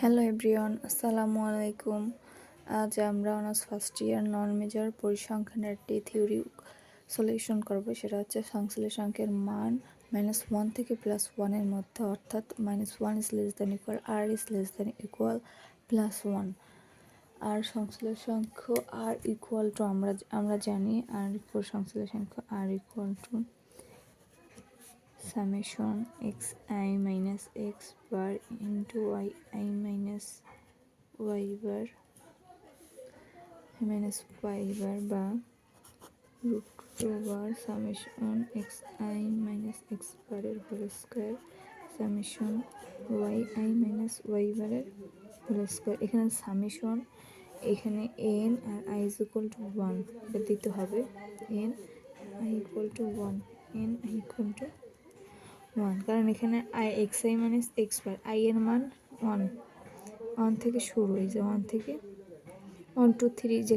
Hello everyone, আসসালামু আলাইকুম। আজ আমরা অনার্স ফার্স্ট ইয়ার নন মেজর পরিসংখ্যানের একটি থিওরি সলিউশন করব। সেটা হচ্ছে সংশ্লেষাঙ্কের মান -1 থেকে +1 মধ্যে, অর্থাৎ -1 is less than equal R is less than equal +1। আর সংশ্লেষাঙ্ক আর ইকুয়াল টু আমরা জানি আর ইকুয়াল সংশ্লেষাঙ্ক R equal to summation xi minus x bar into yi minus y bar বা root 2 bar summation xi minus x bar এর whole square summation yi minus y bar এর whole square. এখানে summation, এখানে n আর i is equal to 1 এটা দিতে হবে। n i equal to 1, n i equal to 1, কারণ এখানে xi minus X bar, i এর মান 1 থেকে শুরু, এই যে 1 থেকে 1 2 3 যে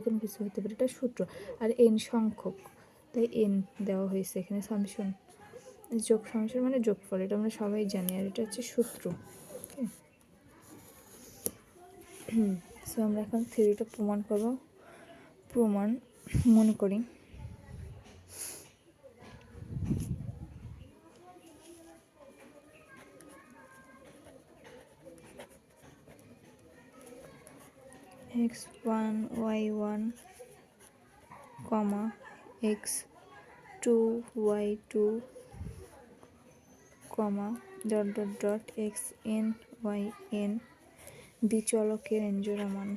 কোনো কিছু হতে পারে, এটা সূত্র। আর n সংখ্যক, তাই n দেওয়া হয়েছে এখানে। সামেশন সামেশন মানে যোগফল, এটা আমরা সবাই জানি, আর এটা হচ্ছে সূত্র। সো আমরা এখন থিওরিটা প্রমাণ করব। মনে করি x1 y1 x2 y2 xn yn দ্বিচলকের এনজোড়া মান।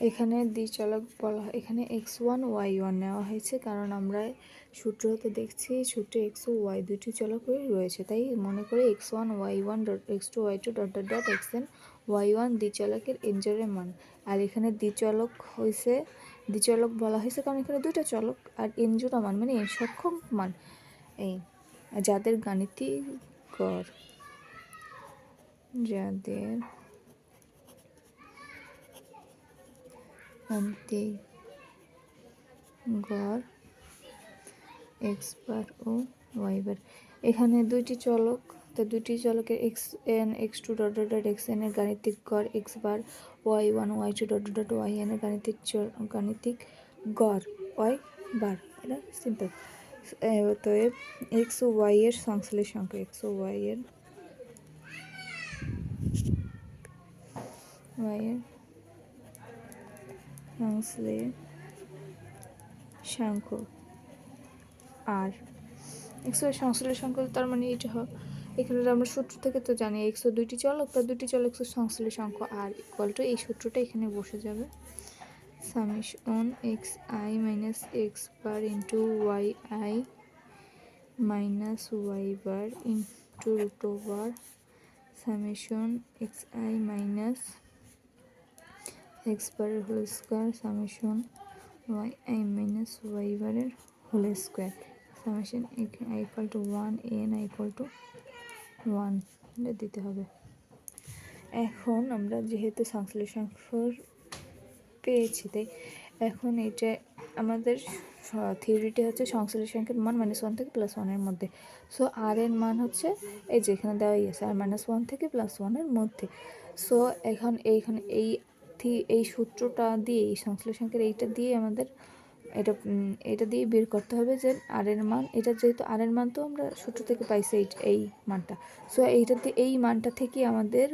এখানে দ্বিচলক বলা হয়, এখানে x1 y1 নেওয়া হয়েছে, কারণ আমরা সূত্র হতে দেখছি সূত্রে x ও y দুটি চলকই রয়েছে, তাই মনে করে x1 y1 x2 y2 xn y1 দ্বিচলকের এনজোড়া মান। আর এখানে দ্বিচলক বলা হয়েছে কারণ এখানে দুটো চলক, আর এনজোড়া মান মানে সংখ্যক মান, এই যাদের গাণিতিক গড় x বার ও y বার। এখানে দুইটি চলক, তো দুইটি চলকের xn x2 xn এর গাণিতিক গড় x বার, y1 y2 yn এর গাণিতিক গড় y বার। এটা সিম্পল। তো x ও y এর সংশ্লেষাঙ্ক, x ও y এর সংশ্লেষাঙ্ক আর x এর সংশ্লেষাঙ্ক, তার মানে এটা হয়, এখানে আমরা সূত্র থেকে তো জানি x ও দুইটি চলক, তার দুইটি চলক সংশ্লেষাঙ্ক আর ইকুয়াল টু, এই সূত্রটা এখানে বসে যাবে। Summation xi minus X bar into yi minus y bar into root over summation xi minus X বারের whole square summation yi minus y বারের whole square summation i equal to 1 n i equal to 1 এটা দিতে হবে। এখন আমরা যেহেতু সংশ্লেষাঙ্ক পেয়েছি, তাই এখন এটা আমাদের থিওরিটি হচ্ছে সংশ্লেষাঙ্কের মান -1 থেকে +1 এর মধ্যে। সো আর এর মান হচ্ছে এই যে এখানে দেওয়াই আছে, আর -1 থেকে +1 এর মধ্যে। সো এখন এইখানে এই সূত্রটা দিয়ে, এই সংশ্লেষাঙ্কের এইটা দিয়ে আমাদের এটা দিয়ে বের করতে হবে যে আর এর মান, এটা যেহেতু আর এর মান তো আমরা সূত্র থেকে পাইছি এই মানটা। সো এইটাতে এই মানটা থেকে আমাদের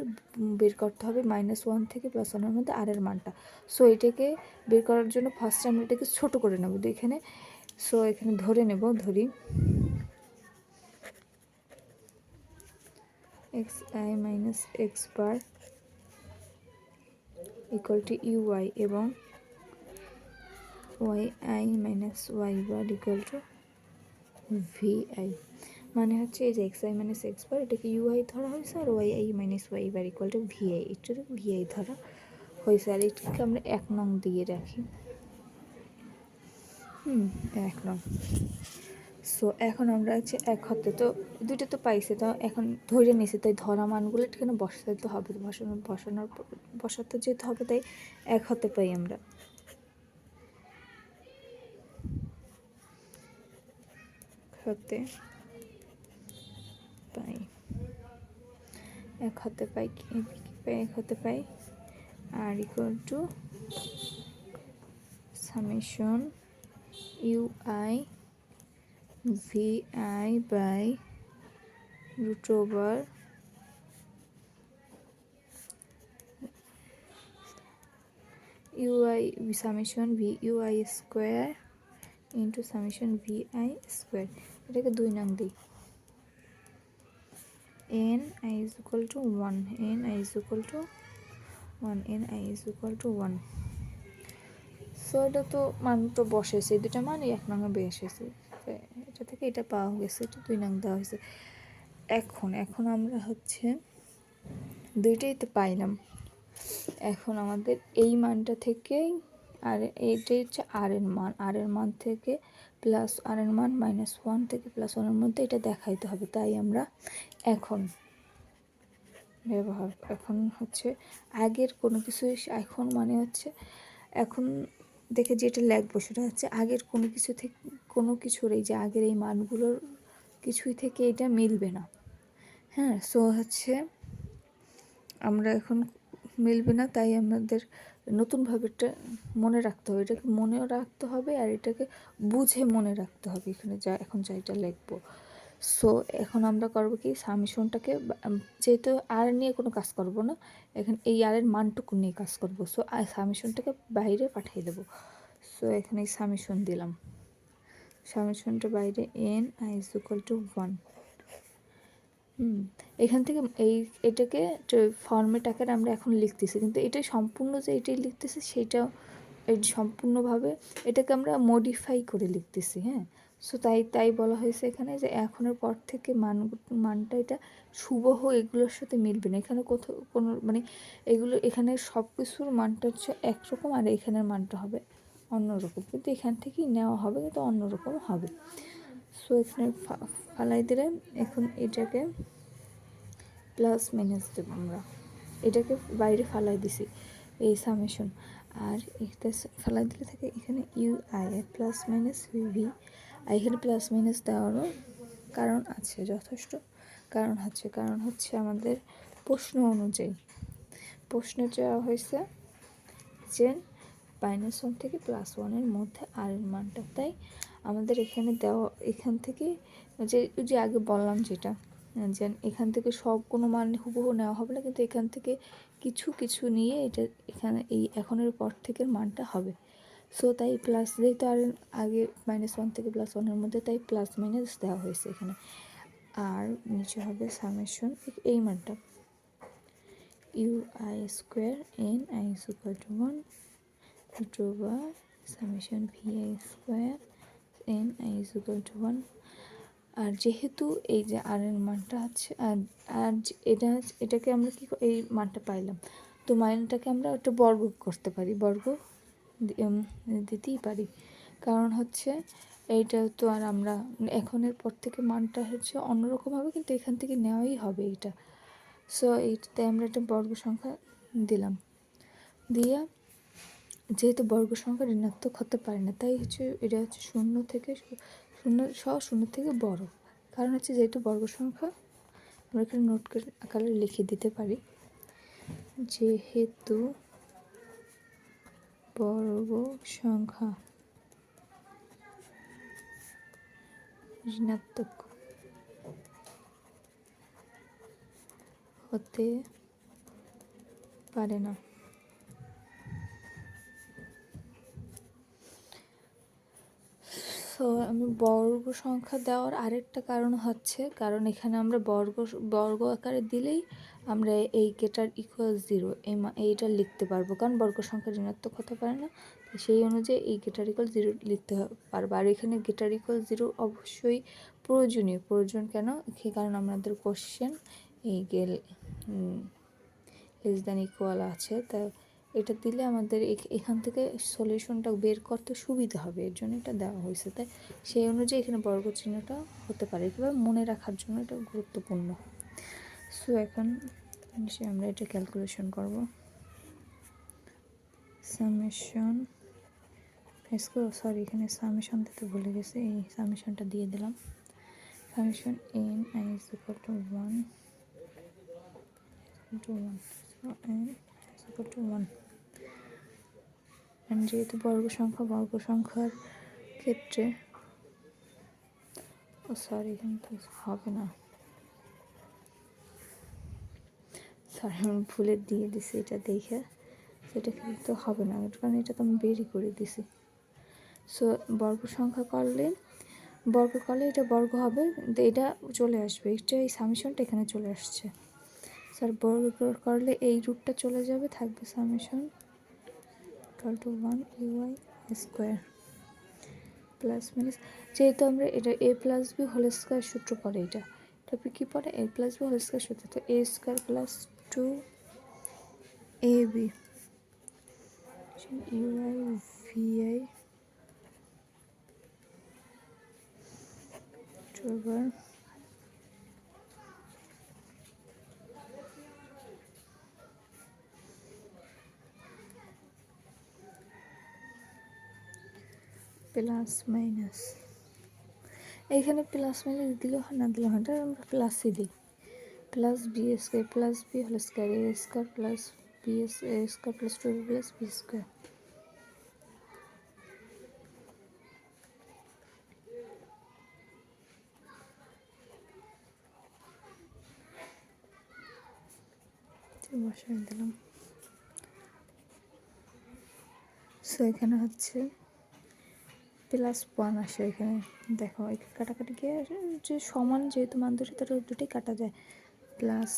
বের করতে হবে -1 থেকে +1 এর মধ্যে আর এর মানটা। সো এটাকে বের করার জন্য ফার্স্টে আমরা এটাকে ছোট করে নেব এখানে। সো এখানে ধরি xi minus X bar equal to uy এবং yi minus y bar equal to vi। মানে হচ্ছে এই যে xi মাইনাস এক্স বার, এটাকে ui ধরা হয়েছে, আর yi minus y bar equal to vi, এটাকে vi ধরা হয়েছে। আর এটাকে আমরা 1 নং দিয়ে রাখি, 1 নং। সো এখন আমরা হচ্ছে এক হতে তো দুইটা তো পাইছে, তো এখন ধরে নিছে, তাই ধরা মানগুলো এখানে বসাতে হবে, বসাতে যেতে হবে, তাই এক হতে পাই আমরা। হতে পাই, এক হতে পাই, কি পাই, এক হতে পাই R equal to summation u i VI by root over UI summation VUI square into summation VI square, এটাকে 2 নং দিই। n I is equal to 1, n I is equal to 1, n I is equal to 1। So এটা তো মান তো বসেছে, দুটা মান এক নঙে বসেছে, এটা থেকে এটা পাওয়া গেছে, এটা 2 নং দেওয়া হয়েছে। এখন আমরা হচ্ছে দুইটাই তো পাইলাম, এখন আমাদের এই মানটা থেকে আর এইটাই হচ্ছে আর এর মান থেকে প্লাস আর এর মান -1 থেকে +1 মধ্যে এটা দেখাইতে হবে, তাই আমরা এখন এখন হচ্ছে আগের কোনো কিছু, এখন মানে হচ্ছে এখন দেখে যেটা লিখবো সেটা হচ্ছে আগের কোনো কিছু থেকে, কোনো কিছুর এই যে আগের এই মানগুলোর কিছুই থেকে এটা মিলবে না। হ্যাঁ, সো হচ্ছে আমরা এখন মিলবে না, তাই আমাদের নতুনভাবে এটা মনে রাখতে হবে, এটাকে মনেও রাখতে হবে আর এটাকে বুঝে মনে রাখতে হবে। এখানে এখন এটা লিখবো। সো এখন আমরা করবো কি, সামেশনটাকে, যেহেতু আর নিয়ে কোনো কাজ করব না, এখন এই আর এর মানটুকু নিয়ে কাজ করব। সো সামেশনটাকে বাইরে পাঠিয়ে দেবো। সো এখানে সামেশন দিলাম, সামেশনটা বাইরে n i = 1। এখান থেকে এটাকে ফর্মেট আকারে আমরা এখন লিখতেছি, কিন্তু এটা সম্পূর্ণ যে এটাই লিখতেছি সেটাও সম্পূর্ণভাবে এটাকে আমরা মডিফাই করে লিখতেছি। হ্যাঁ, সো তাই বলা হয়েছে এখানে যে এখনের পর থেকে মানটা এটা শুবহ এগুলোর সাথে মিলবে না, এখানে কোথাও কোনো মানে এগুলো এখানে সব কিছুর মানটা হচ্ছে একরকম আর এখানের মানটা হবে অন্যরকম, কিন্তু এখান থেকেই নেওয়া হবে কিন্তু অন্যরকম হবে। সো এখানে ফালাই দিলে এখন এটাকে প্লাস মাইনাস দেবো আমরা, এটাকে বাইরে ফালাই দিছি এই সামেশন, আর এটা ফালাই দিলে থাকে এখানে UI প্লাস মাইনাস VV। আর এখানে প্লাস মাইনাস দেওয়ারও কারণ আছে, যথেষ্ট কারণ হচ্ছে আমাদের প্রশ্ন অনুযায়ী, প্রশ্নে চাওয়া হয়েছে যে -1 থেকে +1 মধ্যে আর এর মানটা, তাই আমাদের এখানে দেওয়া, এখান থেকে যে আগে বললাম যেটা, যে এখান থেকে সব কোনো মান হুবহু নেওয়া হবে না, কিন্তু এখান থেকে কিছু নিয়ে এটা এখানে এই এখনের পর থেকে মানটা হবে। সো তাই প্লাস, যেহেতু আর আগে -1 থেকে +1 মধ্যে, তাই প্লাস মাইনাস দেওয়া হয়েছে এখানে। আর নিচে হবে সামেশন এই মানটা UI square n I = 1 / summation VI square n I = 1। আর যেহেতু এই যে আর এর মানটা আছে আর এটাকে আমরা কি এই মানটা পাইলাম, তো মানটাকে আমরা একটা বর্গ করতে পারি, বর্গ দিতেই পারি, কারণ হচ্ছে এইটা তো আর আমরা এখনের পর থেকে মানটা হচ্ছে অন্যরকম হবে, কিন্তু এখান থেকে নেওয়াই হবে এটা। সো এইটাতে আমরা একটা বর্গ সংখ্যা দিলাম, দিয়ে যেহেতু বর্গ সংখ্যা ঋণাত্মক হতে পারে না, তাই হচ্ছে এটা হচ্ছে 0 থেকে বড়, কারণ হচ্ছে যেহেতু বর্গ সংখ্যা, আমরা এখানে নোট আকারে লিখে দিতে পারি, যেহেতু বর্গ সংখ্যা ঋণাত্মক হতে পারে না। সো আমি বর্গ সংখ্যা দেওয়ার আরেকটা কারণ হচ্ছে, কারণ এখানে আমরা বর্গ আকারে দিলেই আমরা এই গেটার =0 এইটা লিখতে পারবো, কারণ বর্গ সংখ্যা ঋণাত্মক হতে পারে না, সেই অনুযায়ী এই গেটার =0 লিখতে পারবো। আর এখানে গেটার =0 অবশ্যই প্রয়োজন কেন, কারণ আমাদের কোশ্চেন এই লেস দ্যান ইকুয়াল আছে, তাই এটা দিলে আমাদের এখান থেকে সলিউশনটা বের করতে সুবিধা হবে, এর জন্য এটা দেওয়া হয়েছে। তাই সেই অনুযায়ী এখানে বর্গ চিহ্নটা হতে পারে, এভাবে মনে রাখার জন্য এটা গুরুত্বপূর্ণ। সো এখন আমরা এটা ক্যালকুলেশন করব। সামেশন সরি, এখানে সামেশন দিতে ভুলে গেছি, এই সামেশনটা দিয়ে দিলাম। Summation n i is equal to 1 so n is equal to 1, and যেহেতু বর্গ সংখ্যার ক্ষেত্রে সরি এখানে তো হবে না, সরি আমি ভুলে দিয়ে দিছি এটা দেখে, সেটা কিন্তু হবে না কারণ এটা তো আমি বেরই করে দিছি। সো বর্গ করলে এটা বর্গ হবে, এটা চলে আসবে, এটা এই সামেশনটা এখানে চলে আসছে। স্যার বর্গ করলে এই রূপটা চলে যাবে, থাকবে summation equal to 1 u i square plus minus, যেহেতু আমরা এটা a plus b whole square সূত্র পড়ে, তারপরে কী পড়ে a plus b whole square সূত্র, তো a square plus 2ab u i v i over plus minus, এইখানে প্লাস মাইনাস দিলেও হয় না দিলেও হয়, এটা আমরা প্লাসই দিই, plus b square plus b whole square a square plus b square plus 2 plus b square. বসাই দিলাম। সো এখানে হচ্ছে প্লাস 1 আসে, এখানে দেখো কাটাকাটি গিয়ে যে সমান যেহেতু মান দুটি তার দুটোই কাটা যায়, প্লাস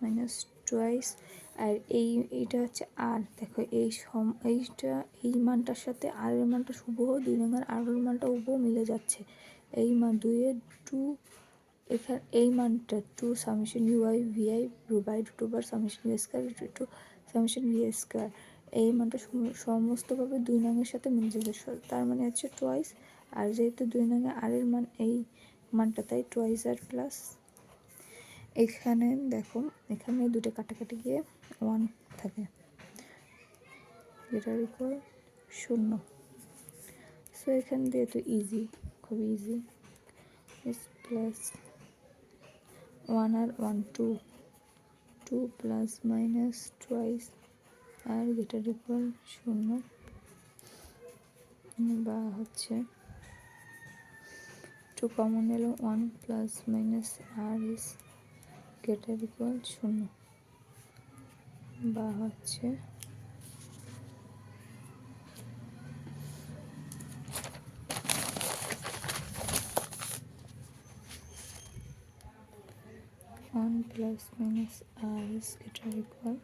মাইনাস টুয়াইস, আর এইটা হচ্ছে আর দেখো এইটা এই মানটার সাথে আর এর মানটা হুবহু 2 নং আর এর মানটা হুবহু মিলে যাচ্ছে, এই মান 2 2, এখানে এই মানটা 2 summation UI VI by root over summation V square two summation V square, এই মানটা সমস্তভাবে 2 নংয়ের সাথে মিলে যাবে, তার মানে হচ্ছে টুয়াইস, আর যেহেতু 2 নংয়ে আর এর মান এই মানটা, তাই টুয়াইস আর প্লাস, এখানে দেখো এখানে দুটো কাটাকাটি গিয়ে 1 থাকে, যেটার উপর 0। সো এখান দিয়ে তো ইজি, খুব ইজি, প্লাস 1 আর 1 2 প্লাস মাইনাস টুয়াইস আর যেটার উপর 0, বা হচ্ছে 2 কমন এলো 1 plus minus R is greater equal 0, বা হচ্ছে 1 plus minus R is greater equal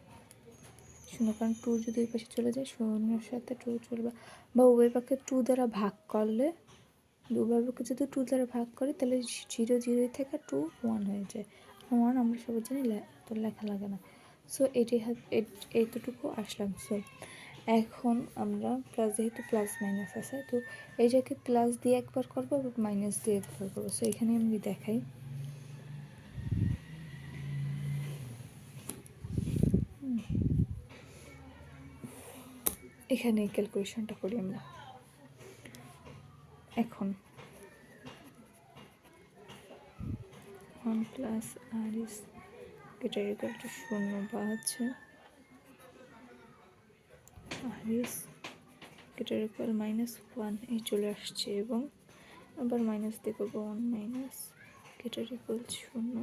0, কারণ 2 যদি ওই পাশে চলে যায় 0-এর সাথে 2 চলবে, বা উভয় পক্ষে 2 দ্বারা ভাগ করলে, উভয় পক্ষে যদি 2 দ্বারা ভাগ করি তাহলে 0 0 থেকে 2 1 হয়ে যায়, 1 আমরা সবাই জানি তো লেখা লাগে না। সো এইটুকু আসলাম। সো এখন আমরা প্লাস, যেহেতু প্লাস মাইনাস আছে, তো এই জায়গাকে প্লাস দিয়ে একবার করবো এবং মাইনাস দিয়ে একবার করবো। সো এখানে আমি দেখাই, এখানে ক্যালকুলেশনটা করি আমরা। এখন 1 plus R is greater equal to 0, বা হচ্ছে আর ইস গ্রেটার ইকুয়াল -1 এই চলে আসছে, এবং আবার মাইনাস দিয়ে করবো 1 মাইনাস গ্রেটার ইকুয়াল 0,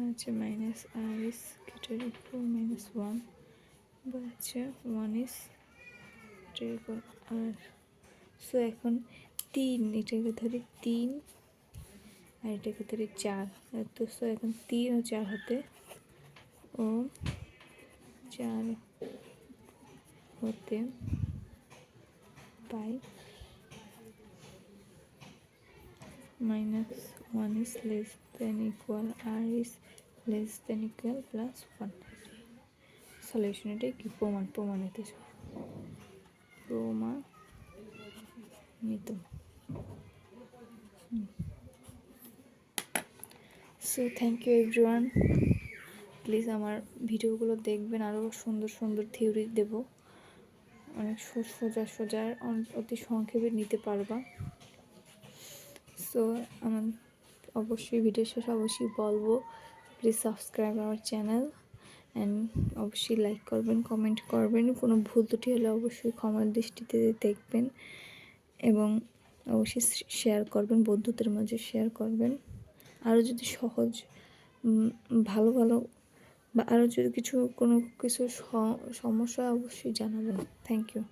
হচ্ছে minus R is greater equal -1, বা হচ্ছে 1 is greater equal R. So এখন 3, এটাকে ধরি 3 আর এটাকে ধরি 4, তো সো এখন 3 ও 4 হতে ও 4 হতে পাই -1 is less than equal r is less than equal plus 1। So solution, এটাই কি প্রমাণিত প্রমাণিত। So thank you everyone, please আমার ভিডিওগুলো দেখবেন, আরও সুন্দর সুন্দর থিওরি দেব, অনেক সোজা অতি সংক্ষেপে নিতে পারবা। সো আমার অবশ্যই ভিডিও শেষে অবশ্যই বলবো please subscribe our channel and অবশ্যই লাইক করবেন, কমেন্ট করবেন, কোনো ভুল ত্রুটি হলে অবশ্যই ক্ষমার দৃষ্টিতে দেখবেন এবং অবশ্যই শেয়ার করবেন, বন্ধুদের মাঝে শেয়ার করবেন। আরও যদি সহজ ভালো বা আরও যদি কোনো কিছু সমস্যা অবশ্যই জানাবেন। Thank you.